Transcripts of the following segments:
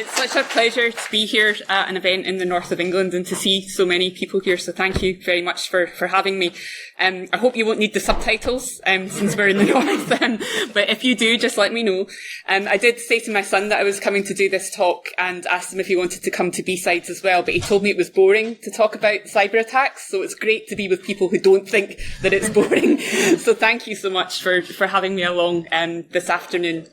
It's such a pleasure to be here at an event in the north of England and to see so many people here, so thank you very much for having me. I hope you won't need the subtitles since we're in the north, but if you do, just let me know. I did say to my son that I was coming to do this talk and asked him if he wanted to come to B-Sides as well, but he told me it was boring to talk about cyber attacks, so it's great to be with people who don't think that it's boring. So thank you so much for having me along this afternoon.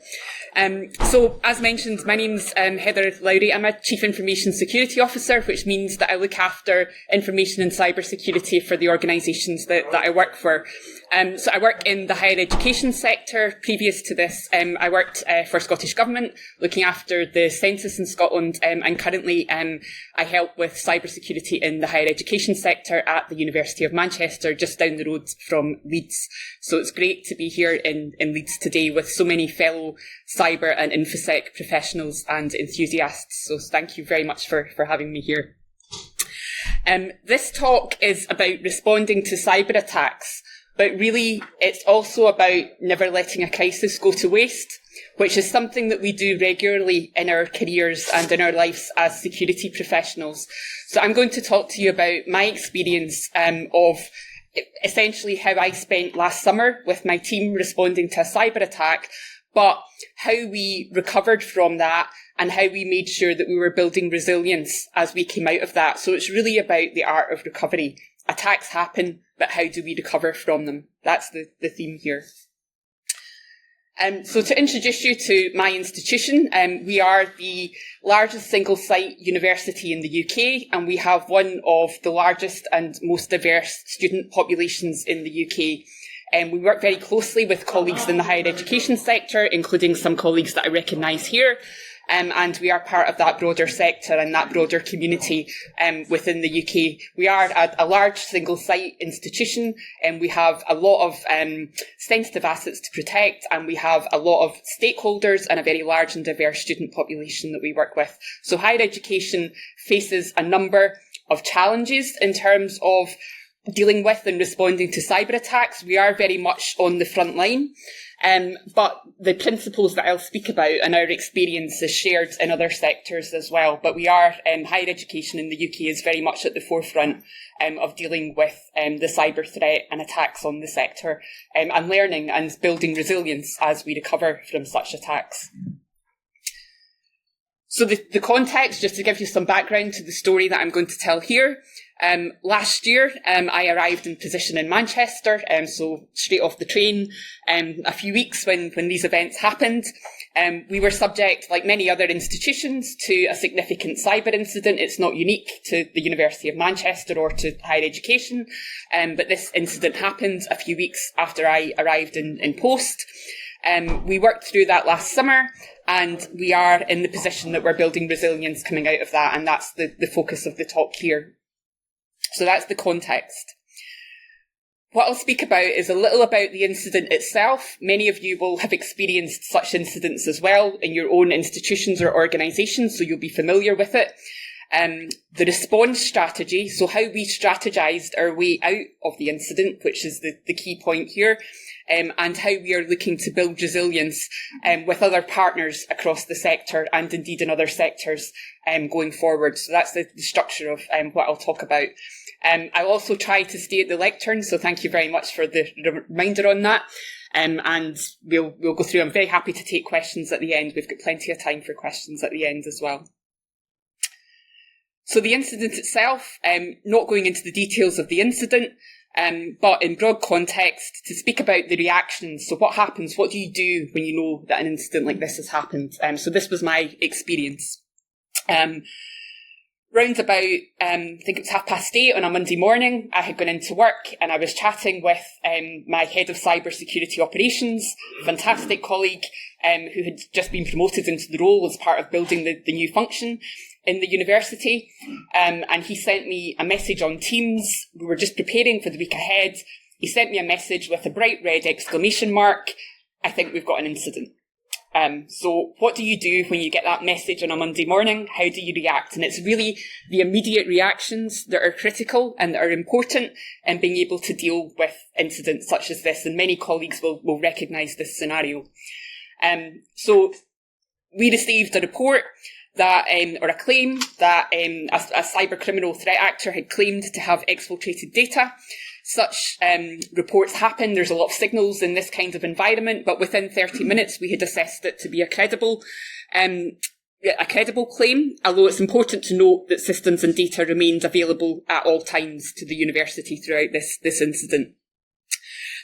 So, as mentioned, my name's Heather Lowrie. I'm a Chief Information Security Officer, which means that I look after information and cyber security for the organisations that I work for. So I work in the higher education sector. Previous to this, I worked for Scottish Government, looking after the census in Scotland, and currently I help with cyber security in the higher education sector at the University of Manchester, just down the road from Leeds. So it's great to be here in Leeds today with so many fellow cyber and infosec professionals and enthusiasts. So thank you very much for having me here. This talk is about responding to cyber attacks, but really it's also about never letting a crisis go to waste, which is something that we do regularly in our careers and in our lives as security professionals. So I'm going to talk to you about my experience of essentially how I spent last summer with my team responding to a cyber attack, but how we recovered from that and how we made sure that we were building resilience as we came out of that. So it's really about the art of recovery. Attacks happen, but how do we recover from them? That's the theme here. So to introduce you to my institution, we are the largest single-site university in the UK, and we have one of the largest and most diverse student populations in the UK. We work very closely with colleagues in the higher education sector, including some colleagues that I recognise here. And we are part of that broader sector and that broader community within the UK. We are a large single-site institution, and we have a lot of sensitive assets to protect, and we have a lot of stakeholders and a very large and diverse student population that we work with. So higher education faces a number of challenges in terms of dealing with and responding to cyber attacks. We are very much on the front line. But the principles that I'll speak about and our experience is shared in other sectors as well. But we are, higher education in the UK is very much at the forefront of dealing with the cyber threat and attacks on the sector, and learning and building resilience as we recover from such attacks. So the context, just to give you some background to the story that I'm going to tell here. Last year, I arrived in position in Manchester, so straight off the train, a few weeks when these events happened. We were subject, like many other institutions, to a significant cyber incident. It's not unique to the University of Manchester or to higher education, but this incident happened a few weeks after I arrived in post. We worked through that last summer, and we are in the position that we're building resilience coming out of that, and that's the focus of the talk here. So that's the context. What I'll speak about is a little about the incident itself. Many of you will have experienced such incidents as well in your own institutions or organisations, so you'll be familiar with it. The response strategy, so how we strategised our way out of the incident, which is the key point here, and how we are looking to build resilience with other partners across the sector and indeed in other sectors going forward. So that's the structure of what I'll talk about. I'll also try to stay at the lectern, so thank you very much for the reminder on that. And we'll go through. I'm very happy to take questions at the end. We've got plenty of time for questions at the end as well. So the incident itself, not going into the details of the incident, but in broad context, to speak about the reactions. So what happens? What do you do when you know that an incident like this has happened? So this was my experience. Round about, I think it was 8:30 on a Monday morning, I had gone into work and I was chatting with my head of cyber security operations, fantastic colleague who had just been promoted into the role as part of building the new function in the university. And he sent me a message on Teams. We were just preparing for the week ahead. He sent me a message with a bright red exclamation mark. I think we've got an incident. So what do you do when you get that message on a Monday morning? How do you react? And it's really the immediate reactions that are critical and that are important in being able to deal with incidents such as this. And many colleagues will recognise this scenario. So we received a report that, or a claim that a cyber criminal threat actor had claimed to have exfiltrated data. Such reports happen. There's a lot of signals in this kind of environment, but within 30 minutes we had assessed it to be a credible claim, although it's important to note that systems and data remained available at all times to the university throughout this incident.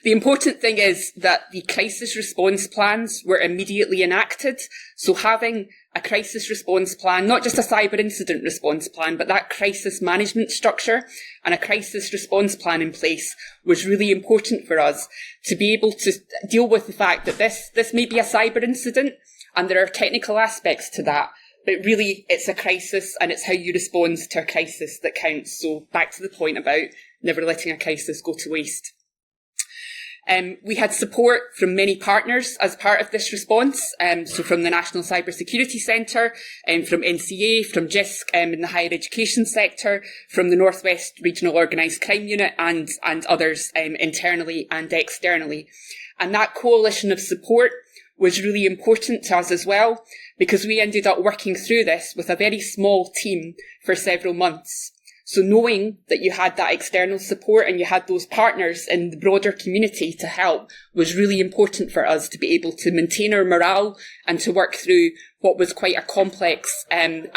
The important thing is that the crisis response plans were immediately enacted. So having a crisis response plan, not just a cyber incident response plan, but that crisis management structure and a crisis response plan in place was really important for us to be able to deal with the fact that this may be a cyber incident and there are technical aspects to that, but really it's a crisis and it's how you respond to a crisis that counts. So back to the point about never letting a crisis go to waste. We had support from many partners as part of this response, so from the National Cyber Security Centre, from NCA, from JISC in the higher education sector, from the North West Regional Organised Crime Unit and others internally and externally. And that coalition of support was really important to us as well, because we ended up working through this with a very small team for several months. So knowing that you had that external support and you had those partners in the broader community to help was really important for us to be able to maintain our morale and to work through what was quite a complex and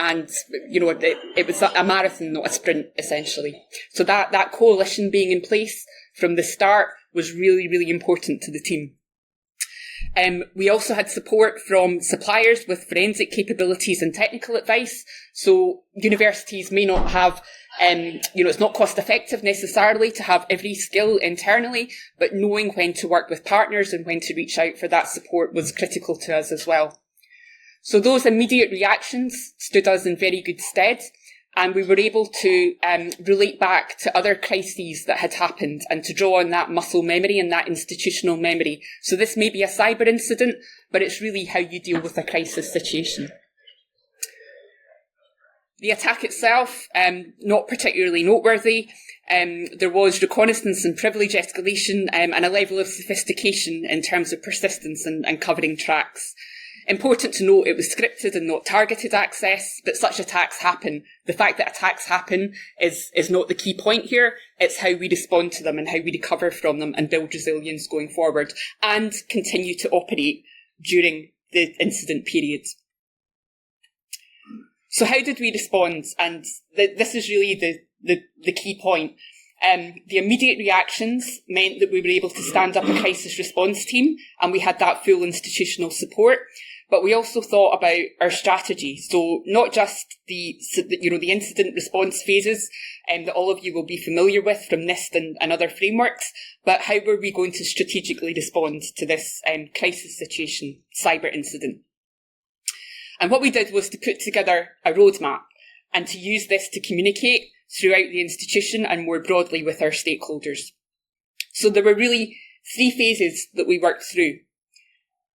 you know, it was a marathon, not a sprint, essentially. So that coalition being in place from the start was really, really important to the team. We also had support from suppliers with forensic capabilities and technical advice. So universities may not have, you know, it's not cost effective necessarily to have every skill internally, but knowing when to work with partners and when to reach out for that support was critical to us as well. So those immediate reactions stood us in very good stead. And we were able to relate back to other crises that had happened and to draw on that muscle memory and that institutional memory. So this may be a cyber incident, but it's really how you deal with a crisis situation. The attack itself, not particularly noteworthy. There was reconnaissance and privilege escalation and a level of sophistication in terms of persistence and covering tracks. Important to note, it was scripted and not targeted access, but such attacks happen. The fact that attacks happen is not the key point here. It's how we respond to them and how we recover from them and build resilience going forward and continue to operate during the incident period. So how did we respond? And this is really the key point. The immediate reactions meant that we were able to stand up a crisis response team and we had that full institutional support. But we also thought about our strategy. So not just the incident response phases that all of you will be familiar with from NIST and other frameworks, but how were we going to strategically respond to this crisis situation, cyber incident? And what we did was to put together a roadmap and to use this to communicate throughout the institution and more broadly with our stakeholders. So there were really 3 phases that we worked through.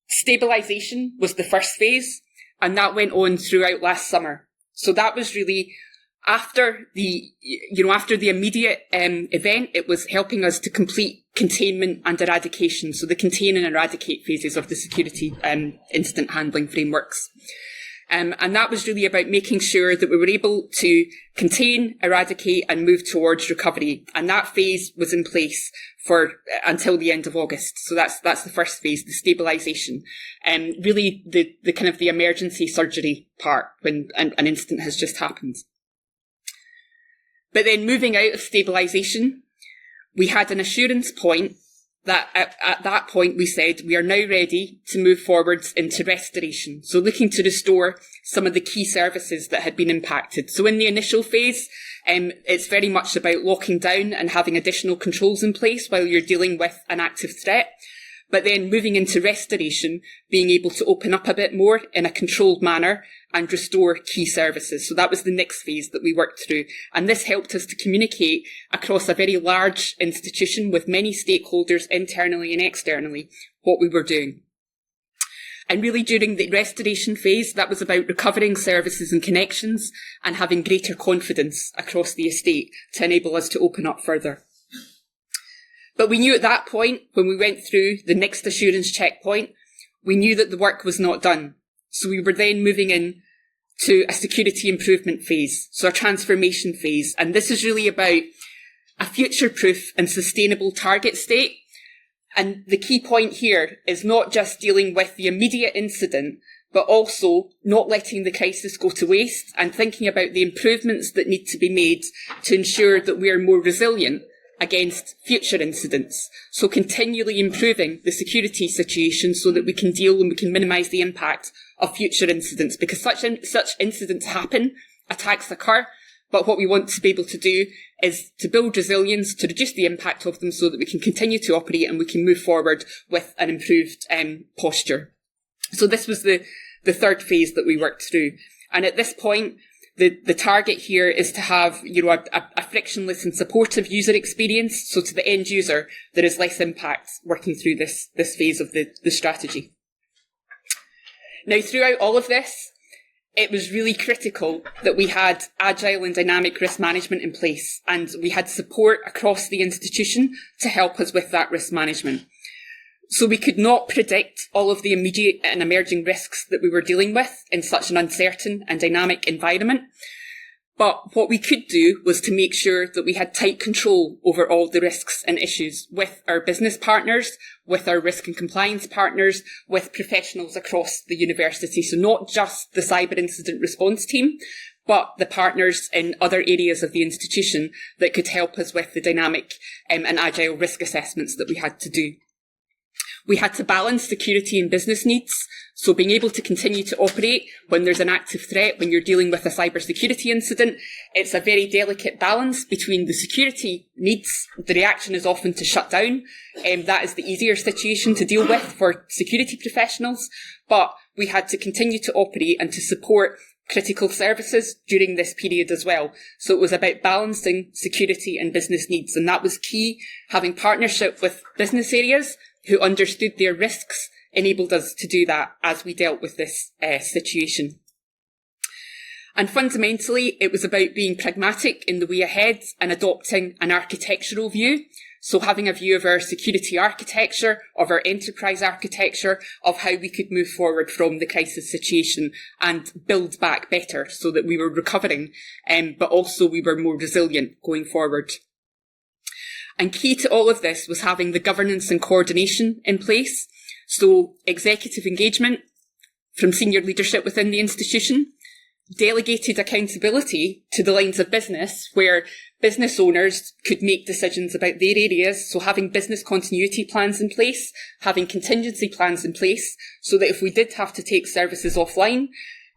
Stabilisation was the first phase, and that went on throughout last summer. So that was really after the immediate event. It was helping us to complete containment and eradication. So the contain and eradicate phases of the security incident handling frameworks. And that was really about making sure that we were able to contain, eradicate and move towards recovery. And that phase was in place for until the end of August. So that's the first phase, the stabilisation. And really the kind of the emergency surgery part when an incident has just happened. But then moving out of stabilisation, we had an assurance point that at that point we said we are now ready to move forwards into restoration. So looking to restore some of the key services that had been impacted. So in the initial phase, it's very much about locking down and having additional controls in place while you're dealing with an active threat. But then moving into restoration, being able to open up a bit more in a controlled manner and restore key services. So that was the next phase that we worked through. And this helped us to communicate across a very large institution with many stakeholders internally and externally what we were doing. And really during the restoration phase, that was about recovering services and connections and having greater confidence across the estate to enable us to open up further. But we knew at that point, when we went through the next assurance checkpoint, we knew that the work was not done. So we were then moving in to a security improvement phase, so a transformation phase. And this is really about a future-proof and sustainable target state. And the key point here is not just dealing with the immediate incident, but also not letting the crisis go to waste and thinking about the improvements that need to be made to ensure that we are more resilient against future incidents. So continually improving the security situation so that we can deal and we can minimise the impact of future incidents, because such incidents happen, attacks occur, but what we want to be able to do is to build resilience, to reduce the impact of them so that we can continue to operate and we can move forward with an improved posture. So this was the third phase that we worked through. And at this point, the target here is to have, a frictionless and supportive user experience. So to the end user, there is less impact working through this phase of the strategy. Now, throughout all of this, it was really critical that we had agile and dynamic risk management in place, and we had support across the institution to help us with that risk management. So we could not predict all of the immediate and emerging risks that we were dealing with in such an uncertain and dynamic environment. But what we could do was to make sure that we had tight control over all the risks and issues with our business partners, with our risk and compliance partners, with professionals across the university. So not just the cyber incident response team, but the partners in other areas of the institution that could help us with the dynamic and agile risk assessments that we had to do. We had to balance security and business needs, so being able to continue to operate when there's an active threat, when you're dealing with a cybersecurity incident, it's a very delicate balance between the security needs. The reaction is often to shut down. That is the easier situation to deal with for security professionals, but we had to continue to operate and to support critical services during this period as well. So it was about balancing security and business needs, and that was key. Having partnership with business areas who understood their risks enabled us to do that as we dealt with this situation. And fundamentally, it was about being pragmatic in the way ahead and adopting an architectural view. So having a view of our security architecture, of our enterprise architecture, of how we could move forward from the crisis situation and build back better so that we were recovering, but also we were more resilient going forward. And key to all of this was having the governance and coordination in place. So executive engagement from senior leadership within the institution, delegated accountability to the lines of business where business owners could make decisions about their areas. So having business continuity plans in place, having contingency plans in place so that if we did have to take services offline,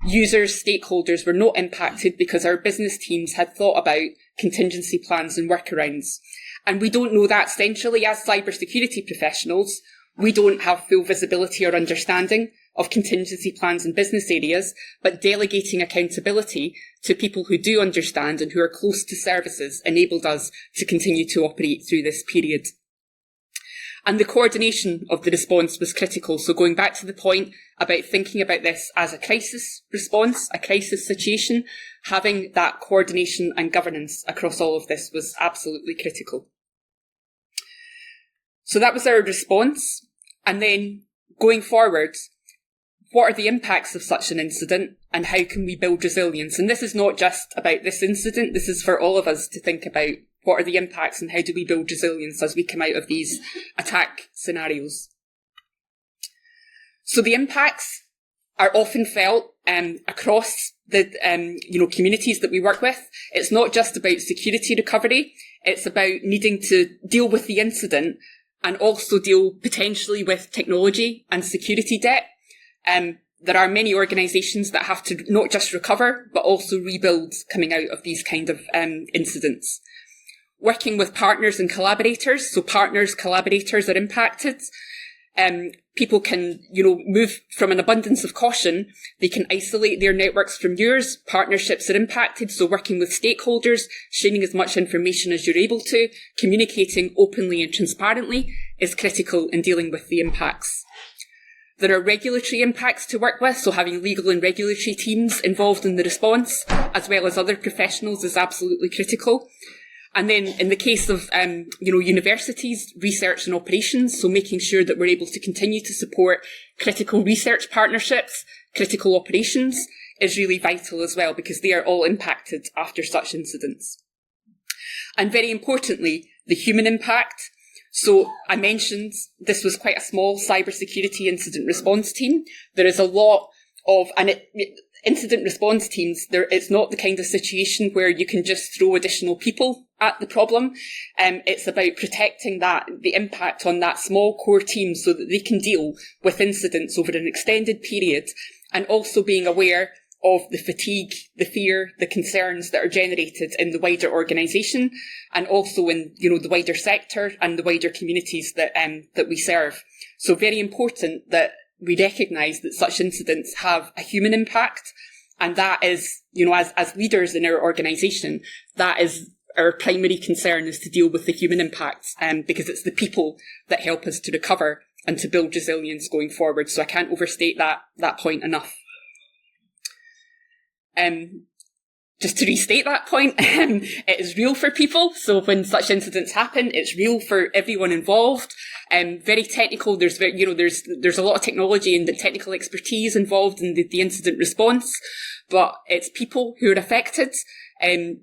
users, stakeholders were not impacted because our business teams had thought about contingency plans and workarounds. And we don't know that centrally as cybersecurity professionals. We don't have full visibility or understanding of contingency plans in business areas, but delegating accountability to people who do understand and who are close to services enabled us to continue to operate through this period. And the coordination of the response was critical. So going back to the point about thinking about this as a crisis response, a crisis situation, having that coordination and governance across all of this was absolutely critical. So that was our response. And then going forward, what are the impacts of such an incident and how can we build resilience? And this is not just about this incident. This is for all of us to think about what are the impacts and how do we build resilience as we come out of these attack scenarios. So the impacts are often felt across the communities that we work with. It's not just about security recovery. It's about needing to deal with the incident and also deal potentially with technology and security debt. There are many organisations that have to not just recover, but also rebuild coming out of these kind of incidents. Working with partners and collaborators, so partners, collaborators are impacted. People can, move from an abundance of caution. They can isolate their networks from yours. Partnerships are impacted, so working with stakeholders, sharing as much information as you're able to, communicating openly and transparently is critical in dealing with the impacts. There are regulatory impacts to work with, so having legal and regulatory teams involved in the response, as well as other professionals, is absolutely critical. And then in the case of, universities, research and operations, so making sure that we're able to continue to support critical research partnerships, critical operations is really vital as well, because they are all impacted after such incidents. And very importantly, the human impact. So I mentioned this was quite a small cybersecurity incident response team. There is a lot of, incident response teams, it's not the kind of situation where you can just throw additional people at the problem. It's about protecting the impact on that small core team so that they can deal with incidents over an extended period, and also being aware of the fatigue, the fear, the concerns that are generated in the wider organisation, and also in, the wider sector and the wider communities that we serve. So very important that we recognise that such incidents have a human impact, and that is, as leaders in our organisation, that is our primary concern, is to deal with the human impacts, because it's the people that help us to recover and to build resilience going forward. So I can't overstate that point enough. Just to restate that point, it is real for people. So when such incidents happen, it's real for everyone involved. Very technical. There's a lot of technology and the technical expertise involved in the incident response, but it's people who are affected.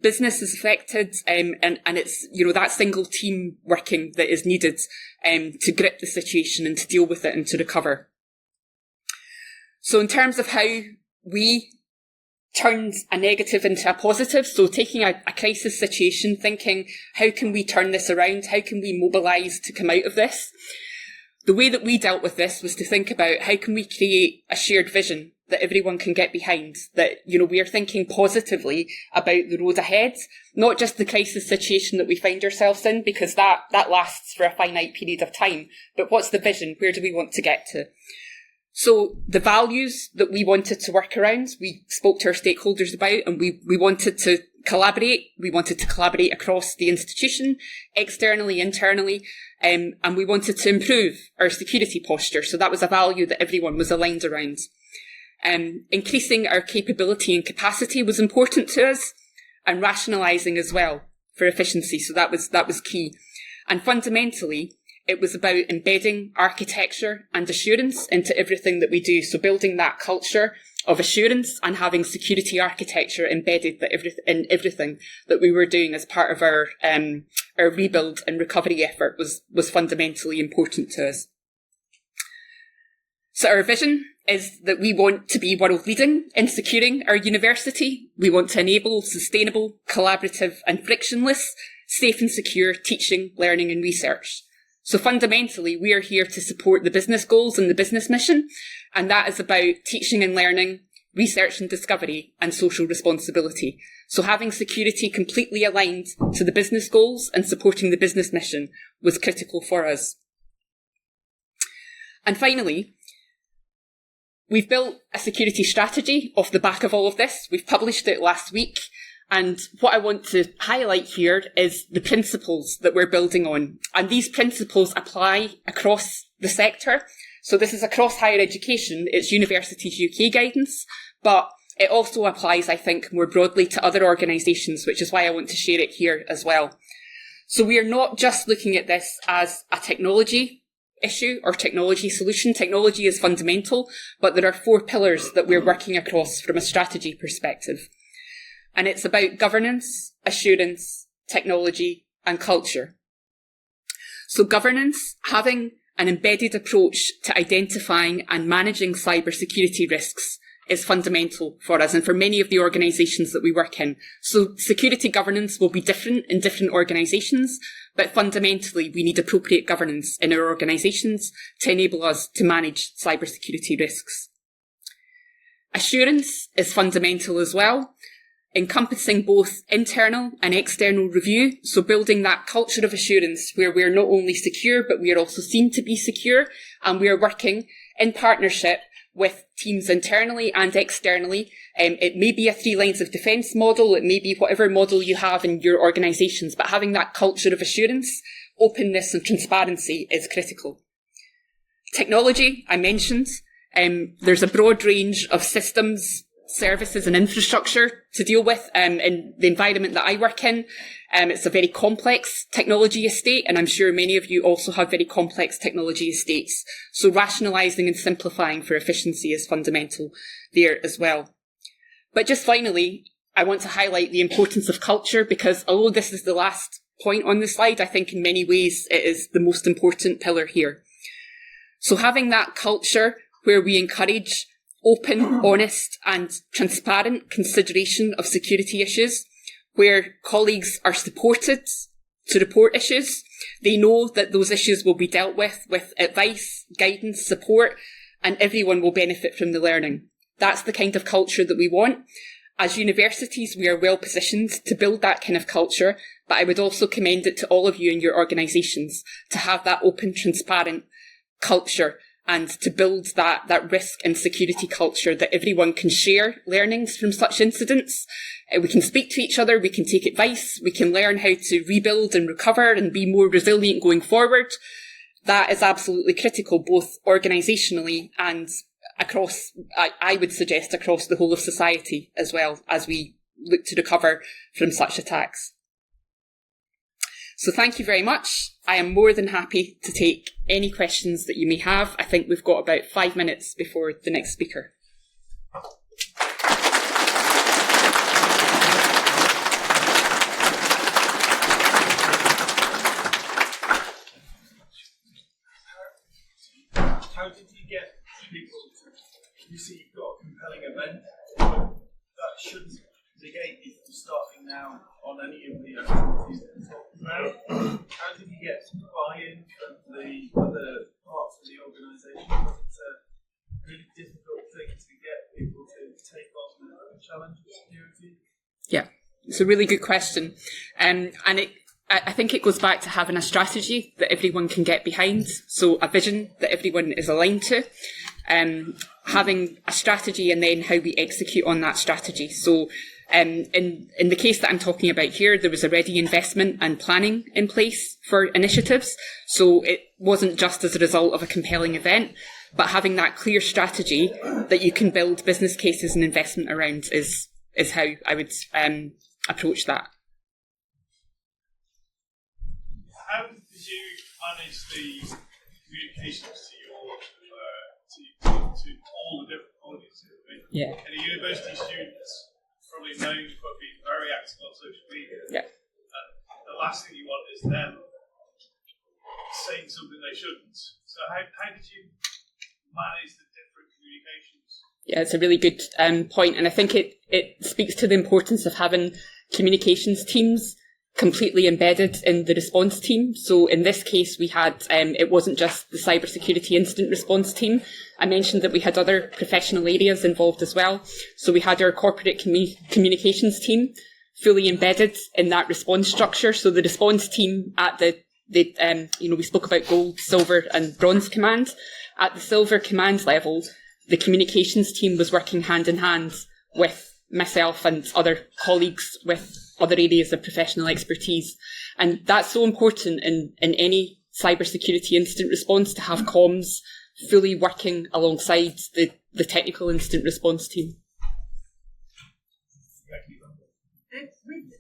Business is affected, and it's, that single team working that is needed to grip the situation and to deal with it and to recover. So in terms of how we turned a negative into a positive, so taking a crisis situation, thinking, how can we turn this around? How can we mobilise to come out of this? The way that we dealt with this was to think about how can we create a shared vision that everyone can get behind, that, we are thinking positively about the road ahead, not just the crisis situation that we find ourselves in, because that lasts for a finite period of time, but what's the vision? Where do we want to get to? So the values that we wanted to work around, we spoke to our stakeholders about, and we wanted to collaborate. We wanted to collaborate across the institution, externally, internally, and we wanted to improve our security posture. So that was a value that everyone was aligned around. Increasing our capability and capacity was important to us, and rationalising as well for efficiency. So that was key. And fundamentally, it was about embedding architecture and assurance into everything that we do. So building that culture of assurance and having security architecture embedded in everything that we were doing as part of our rebuild and recovery effort was fundamentally important to us. So our vision is that we want to be world leading in securing our university. We want to enable sustainable, collaborative and frictionless, safe and secure teaching, learning and research. So fundamentally, we are here to support the business goals and the business mission, and that is about teaching and learning, research and discovery, and social responsibility. So having security completely aligned to the business goals and supporting the business mission was critical for us. And finally, we've built a security strategy off the back of all of this. We've published it last week. And what I want to highlight here is the principles that we're building on. And these principles apply across the sector. So this is across higher education. It's Universities UK guidance, but it also applies, I think, more broadly to other organisations, which is why I want to share it here as well. So we are not just looking at this as a technology issue or technology solution. Technology is fundamental, but there are 4 pillars that we're working across from a strategy perspective. And it's about governance, assurance, technology and culture. So governance, having an embedded approach to identifying and managing cybersecurity risks is fundamental for us and for many of the organisations that we work in. So security governance will be different in different organisations, but fundamentally we need appropriate governance in our organisations to enable us to manage cybersecurity risks. Assurance is fundamental as well, encompassing both internal and external review, so building that culture of assurance where we're not only secure, but we are also seen to be secure, and we are working in partnership with teams internally and externally. It may be a 3 lines of defence model, it may be whatever model you have in your organisations, but having that culture of assurance, openness and transparency is critical. Technology, I mentioned. There's a broad range of systems, services and infrastructure to deal with in the environment that I work in. It's a very complex technology estate, and I'm sure many of you also have very complex technology estates. So rationalising and simplifying for efficiency is fundamental there as well. But just finally, I want to highlight the importance of culture, because although this is the last point on the slide, I think in many ways it is the most important pillar here. So having that culture where we encourage open, honest and transparent consideration of security issues, where colleagues are supported to report issues. They know that those issues will be dealt with advice, guidance, support, and everyone will benefit from the learning. That's the kind of culture that we want. As universities, we are well positioned to build that kind of culture, but I would also commend it to all of you in your organisations to have that open, transparent culture and to build that risk and security culture that everyone can share learnings from such incidents. We can speak to each other, we can take advice, we can learn how to rebuild and recover and be more resilient going forward. That is absolutely critical, both organisationally and across, I would suggest, across the whole of society as well, as we look to recover from such attacks. So thank you very much. I am more than happy to take any questions that you may have. I think we've got about 5 minutes before the next speaker. How did you get people to, you see you've got a compelling event, that should negate if you're starting now on any of the activities that you're talking about. How did you get buy-in from the other parts of the organisation? It's a really difficult thing to get people to take on the challenge of security. Yeah, it's a really good question. I think it goes back to having a strategy that everyone can get behind. So a vision that everyone is aligned to. Having a strategy and then how we execute on that strategy. So in the case that I'm talking about here, there was already investment and planning in place for initiatives. So it wasn't just as a result of a compelling event, but having that clear strategy that you can build business cases and investment around is how I would approach that. How did you manage the communications to all the different audiences? Yeah. And a university students probably known for being very active on social media. Yeah. And the last thing you want is them saying something they shouldn't. So how did you manage the different communications? Yeah, it's a really good point, and I think it speaks to the importance of having communications teams completely embedded in the response team. So in this case, we had, it wasn't just the cybersecurity incident response team. I mentioned that we had other professional areas involved as well. So we had our corporate communications team fully embedded in that response structure. So the response team at we spoke about gold, silver and bronze command. At the silver command level, the communications team was working hand in hand with myself and other colleagues with other areas of professional expertise. And that's so important in any cybersecurity incident response, to have comms fully working alongside the technical incident response team. With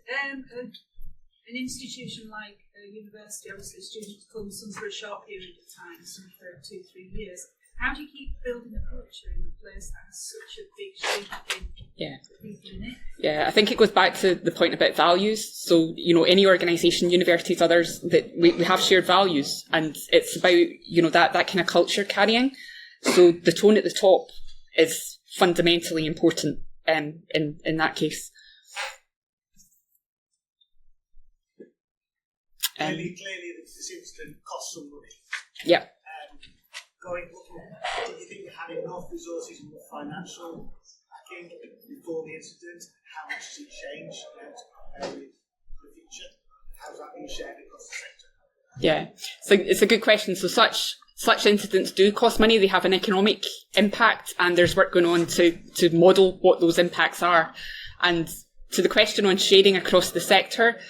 an institution like a university, obviously students come some for a short period of time, some for 2-3 years. How do you keep building a culture in a place that has such a big shape in people in it? Yeah, I think it goes back to the point about values. So, any organisation, universities, others, that we have shared values, and it's about, that kind of culture carrying. So the tone at the top is fundamentally important in that case. Clearly, this incident cost some money. Yeah. Do you think you had enough resources and financial backing before the incident? How much does it change for the future? How's that being shared across the sector? Yeah, so it's a good question. So such incidents do cost money. They have an economic impact, and there's work going on to model what those impacts are. And to the question on sharing across the sector,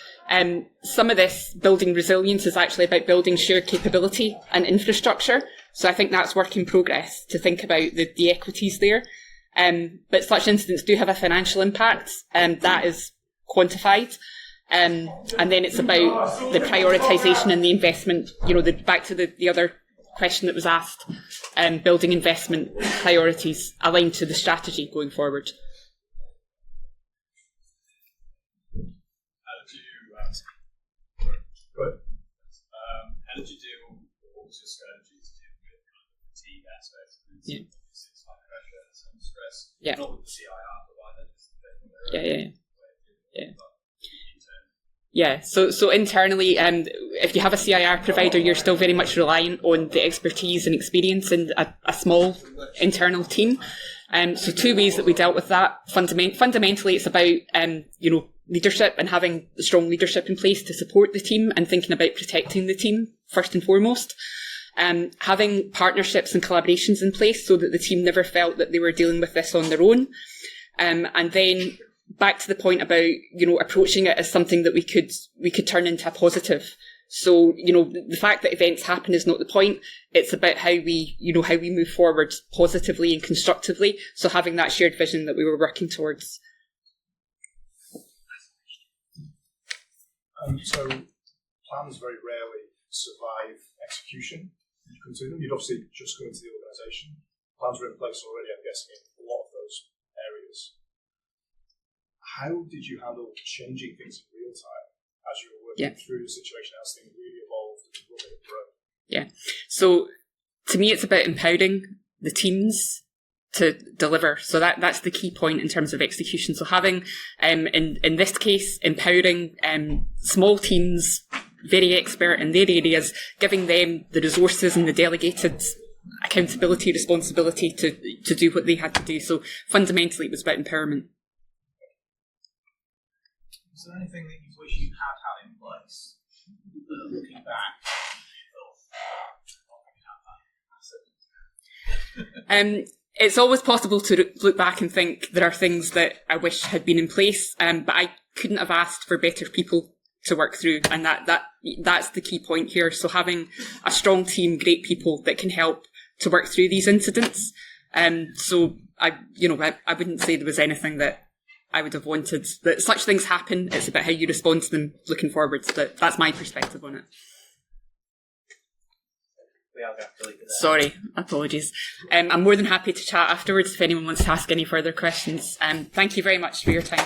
some of this building resilience is actually about building shared capability and infrastructure. So I think that's work in progress to think about the equities there. But such incidents do have a financial impact, and that is quantified. And then it's about the prioritisation and the investment, back to the other question that was asked, building investment priorities aligned to the strategy going forward. How did you deal, what was your strategy to deal with kind of the fatigue aspect? Yeah. It's high pressure, some stress. Yeah. Not with the CIR provider, just Yeah. Yeah, so internally, if you have a CIR provider, you're still very much relying on the expertise and experience in a small internal team. So two ways that we dealt with that. Fundamentally, it's about leadership and having strong leadership in place to support the team and thinking about protecting the team first and foremost. Having partnerships and collaborations in place so that the team never felt that they were dealing with this on their own. And then back to the point about, approaching it as something that we could turn into a positive. So, the fact that events happen is not the point. It's about how we move forward positively and constructively. So having that shared vision that we were working towards. So plans very rarely survive execution. You come to them. You'd obviously just go into the organisation. Plans were in place already, I'm guessing, in a lot of those areas. How did you handle changing things in real time as you were working through the situation, as things really evolved and grown? Yeah. So to me, it's about empowering the teams to deliver. So that's the key point in terms of execution. So having, in this case, empowering small teams, very expert in their areas, giving them the resources and the delegated accountability, responsibility to do what they had to do. So fundamentally, it was about empowerment. Is there anything that you wish you had in place that, looking back, you thought, It's always possible to look back and think there are things that I wish had been in place, but I couldn't have asked for better people to work through, and that's the key point here. So having a strong team, great people that can help to work through these incidents. So I wouldn't say there was anything that I would have wanted. That such things happen. It's about how you respond to them looking forwards. That's my perspective on it. Sorry, apologies. I'm more than happy to chat afterwards if anyone wants to ask any further questions. Thank you very much for your time.